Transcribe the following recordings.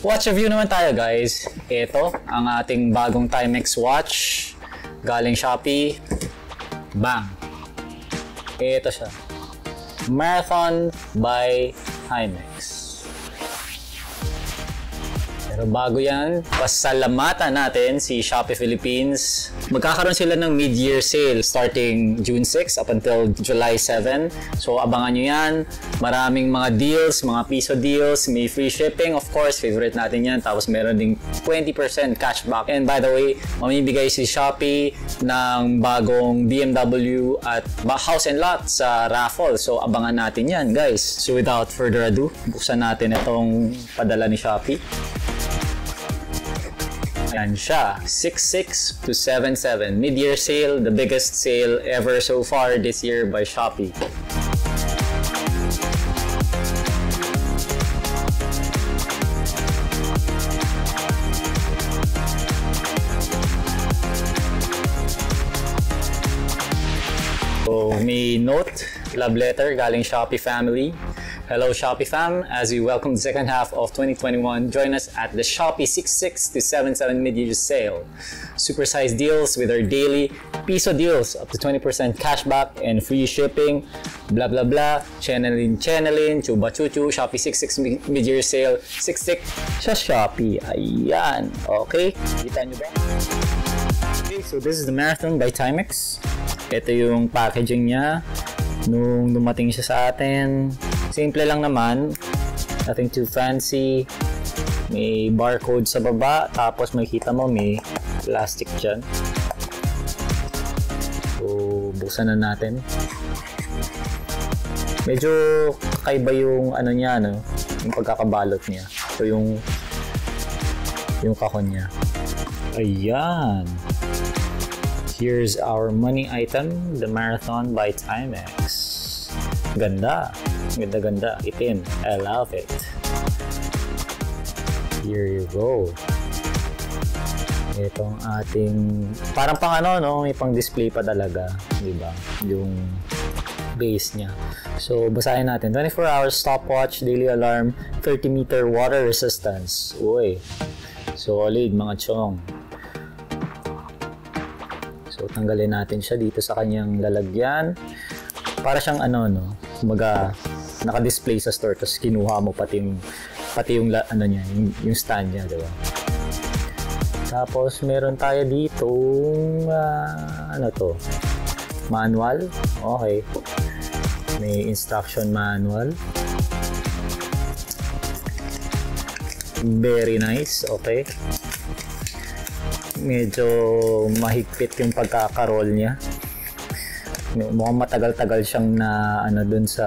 Watch review naman tayo guys. Ito ang ating bagong Timex watch. Galing Shopee. Bang! Ito siya. Marathon by Timex. Pero bago yan, pasalamatan natin si Shopee Philippines. Magkakaroon sila ng mid-year sale starting June 6 up until July 7. So abangan nyo yan. Maraming mga deals, mga piso deals, may free shipping. Of course, favorite natin yan. Tapos meron ding 20% cashback. And by the way, mamibigay si Shopee ng bagong BMW at house and lot sa raffle. So abangan natin yan guys. So without further ado, buksan natin itong padala ni Shopee. Ayan siya, 66 to 77. Mid-year sale, the biggest sale ever so far this year by Shopee. So, may note, love letter galing Shopee family. Hello Shopee fam, as we welcome the second half of 2021, join us at the Shopee 66 to 77 mid-year sale. Supersized deals with our daily piso deals, up to 20% cashback and free shipping, blah blah blah, channeling, chuba chuchu, Shopee 66 mid-year sale, 66 sa Shopee. Ayan, okay, kita nyo ba? Okay, so this is the Marathon by Timex. Ito yung packaging niya nung dumating siya sa atin. Simple lang naman, nothing too fancy. May barcode sa baba, tapos makikita mo may plastic dyan. So, buksan na natin. Medyo kakaiba yung ano niya, no? Yung pagkakabalot niya. So, yung kahon niya. Ayan. Here's our money item, the Marathon by Timex. Ganda. Ganda-ganda. Itim. I love it. Here you go. Itong ating... Parang pang ano, no? May pang display pa talaga. Diba? Yung base niya. So, basahin natin. 24 hours stopwatch, daily alarm, 30-meter water resistance. Uy. Solid, mga chong. So, tanggalin natin siya dito sa kanyang lalagyan. Para siyang ano, no? Kumaga, naka-display sa store, tapos kinuha mo pati yung ano niya, yung stand niya, diba? Tapos, meron tayo dito, ano to? Manual. Okay. May instruction manual. Very nice. Okay. Medyo mahigpit yung pagkakaroll niya. Mukhang matagal-tagal siyang na ano dun sa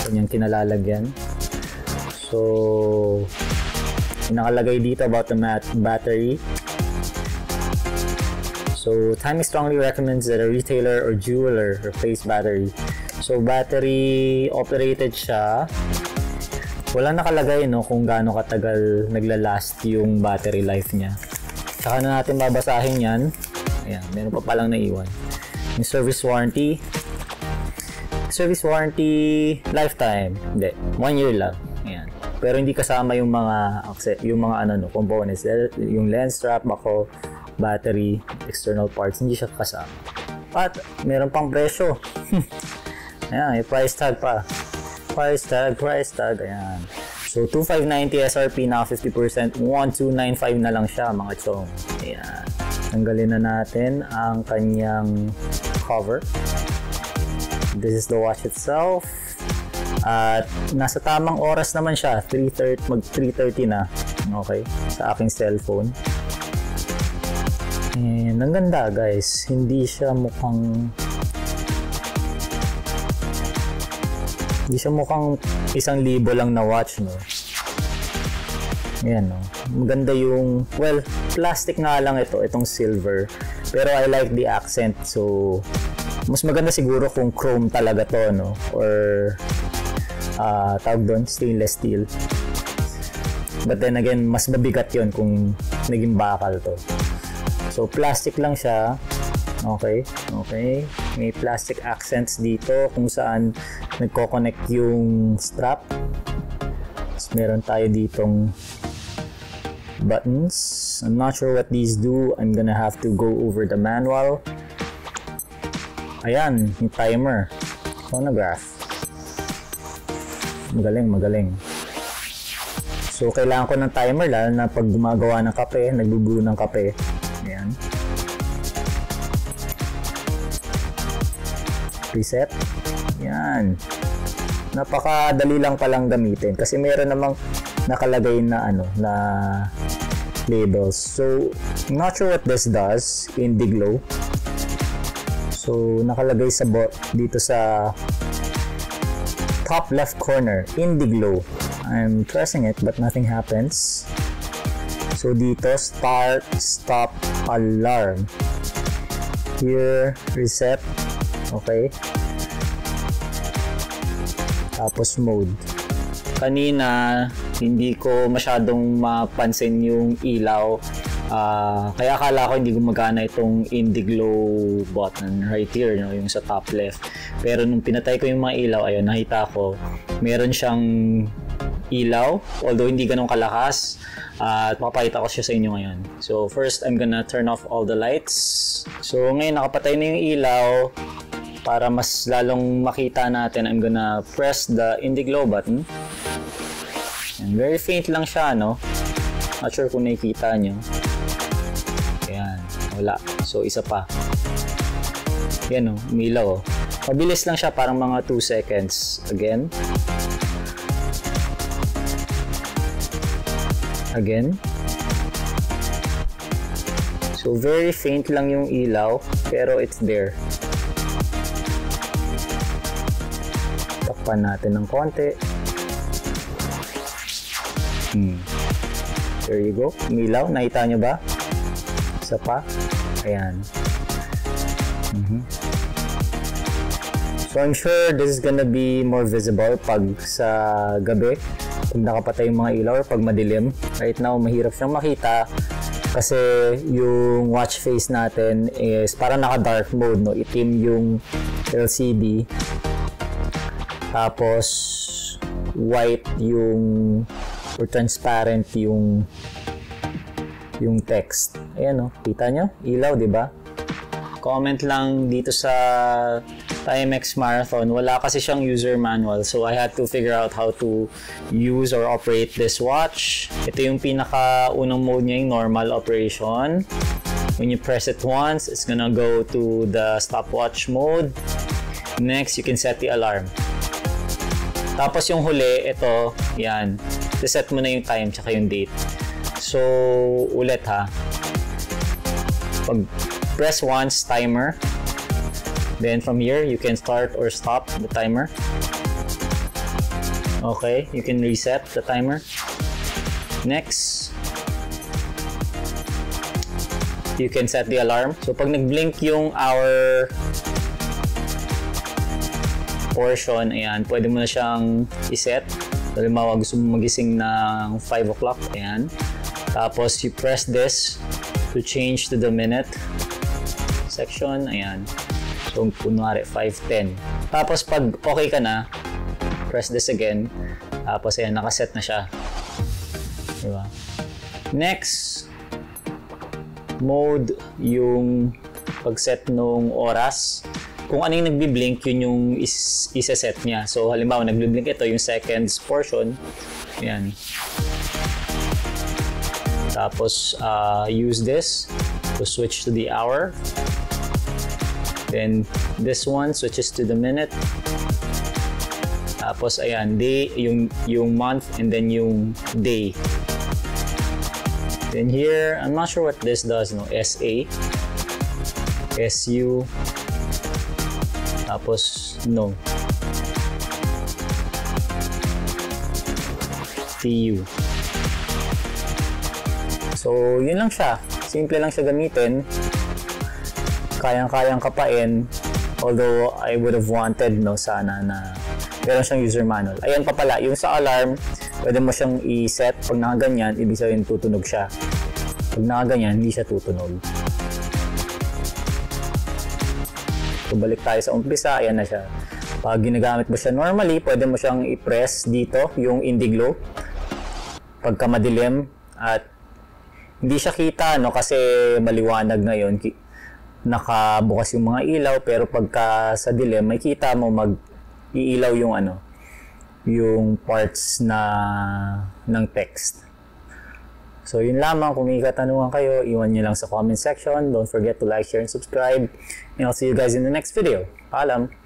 kanyang kinalalagyan. So, nakalagay dito about the battery. So, Timex strongly recommends that a retailer or jeweler replace battery. So, battery operated siya. Walang nakalagay, no, kung gaano katagal naglalast yung battery life niya. Saka na natin babasahin yan. Ayan, meron pa palang naiwan. Yung service warranty. Service warranty lifetime. Hindi, 1 year lang. Ayan. Pero hindi kasama yung mga ano, components. Yung lens strap, bako, battery, external parts, hindi siya kasama. At meron pang presyo. Ayan, may price tag pa. Price tag. Ayan. So, 2,590 SRP na 50%, 1,295 na lang siya, mga chong. Ayan. Tanggalin na natin ang kanyang cover. This is the watch itself. At nasa tamang oras naman siya, 3:30 na. Okay, sa aking cellphone. And ang ganda guys, hindi siya mukhang isang libo lang na watch, no? Ayan, no? Maganda yung, well, plastic nga lang itong silver. Pero I like the accent, so mas maganda siguro kung chrome talaga to, no? Or tawag doon, stainless steel. But then again, mas mabigat yun kung naging bakal to. So, plastic lang siya. Okay. May plastic accents dito kung saan nagko-connect yung strap. meron tayo ditong buttons. I'm not sure what these do. I'm gonna have to go over the manual. Ayan, yung timer. Phonograph. Magaling. So, kailangan ko ng timer lalo na pag gumagawa ng kape, nagbubuo ng kape. Ayan. Reset. Ayan. Napakadali lang palang gamitin kasi meron namang nakalagay na na labels. So, I'm not sure what this does. Indiglo. So, nakalagay sa dito sa top left corner, Indiglo. I'm pressing it but nothing happens. So, dito, start, stop, alarm. Here, reset. Okay. Tapos, mode. Kanina, hindi ko masyadong mapansin yung ilaw. Kaya akala ko hindi gumagana itong Indiglo button right here, no, yung sa top left. Pero nung pinatay ko yung mga ilaw, ayun, nakita ko meron siyang ilaw, although hindi ganun kalakas. At makapakita ko siya sa inyo ngayon. So first, I'm gonna turn off all the lights. So ngayon nakapatay na yung ilaw. Para mas lalong makita natin, I'm gonna press the Indiglo button. And very faint lang siya, no? Not sure kung nakikita nyo. Ayan, wala. So, isa pa. Yan, umilaw. Mabilis lang siya, parang mga 2 seconds. Again. Again. So, very faint lang yung ilaw, pero it's there. Takpan natin ng konti. There you go. Umilaw. Nakita nyo ba? Isa pa. Ayan. So, I'm sure this is gonna be more visible pag sa gabi. Pag nakapatay yung mga ilaw or pag madilim. Right now, mahirap siyang makita kasi yung watch face natin is parang naka-dark mode, no? Itim yung LCD. Tapos, white yung or transparent yung text. Ayan, kita nyo? Ilaw, di ba? Comment lang dito sa Timex Marathon. Wala kasi siyang user manual. So, I had to figure out how to use or operate this watch. Ito yung pinaka-unang mode niya, yung normal operation. When you press it once, it's gonna go to the stopwatch mode. Next, you can set the alarm. Tapos yung huli, ito, yan. Set mo na yung time tsaka yung date. So, ulit ha. Pag press once, timer. Then from here, you can start or stop the timer. Okay, you can reset the timer. Next, you can set the alarm. So, pag nag-blink yung hour portion, ayan, pwede mo na siyang iset. Halimbawa, gusto mo magising ng 5 o'clock, ayan. Tapos, you press this to change to the minute section, ayan. So, kunwari, 5:10. Tapos, pag okay ka na, press this again. Tapos, ayan, nakaset na siya. Diba? Next, mode yung pag-set nung oras. Kung ano yung nagbi-blink, yun yung isa-set niya. So, halimbawa, nagbi-blink ito, yung seconds portion. Ayan. Tapos, use this to switch to the hour. Then, this one switches to the minute. Tapos, ayan, day, yung month, and then yung day. Then here, I'm not sure what this does, no? SA. SU. Tapos, no. TU. So, yun lang siya. Simple lang siya gamitin. Kayang-kayang kapain. Although, I would have wanted, no, sana na meron siyang user manual. Ayan pa pala, yung sa alarm, pwede mo siyang i-set. Pag nakaganyan, ibig sabihin tutunog siya. Pag nakaganyan, hindi siya tutunog. So, balik tayo sa umpisa, ayan na siya. Pag ginagamit mo siya normally, pwede mo siyang i-press dito, yung Indiglo. pagka madilim at hindi siya kita, no, kasi maliwanag ngayon, nakabukas yung mga ilaw, pero pagka sa dilim, may kita mo mag-iilaw yung yung parts ng text. So yun lamang. Kung may katanungan kayo, iwan nyo lang sa comment section. Don't forget to like, share, and subscribe. And I'll see you guys in the next video. Paalam!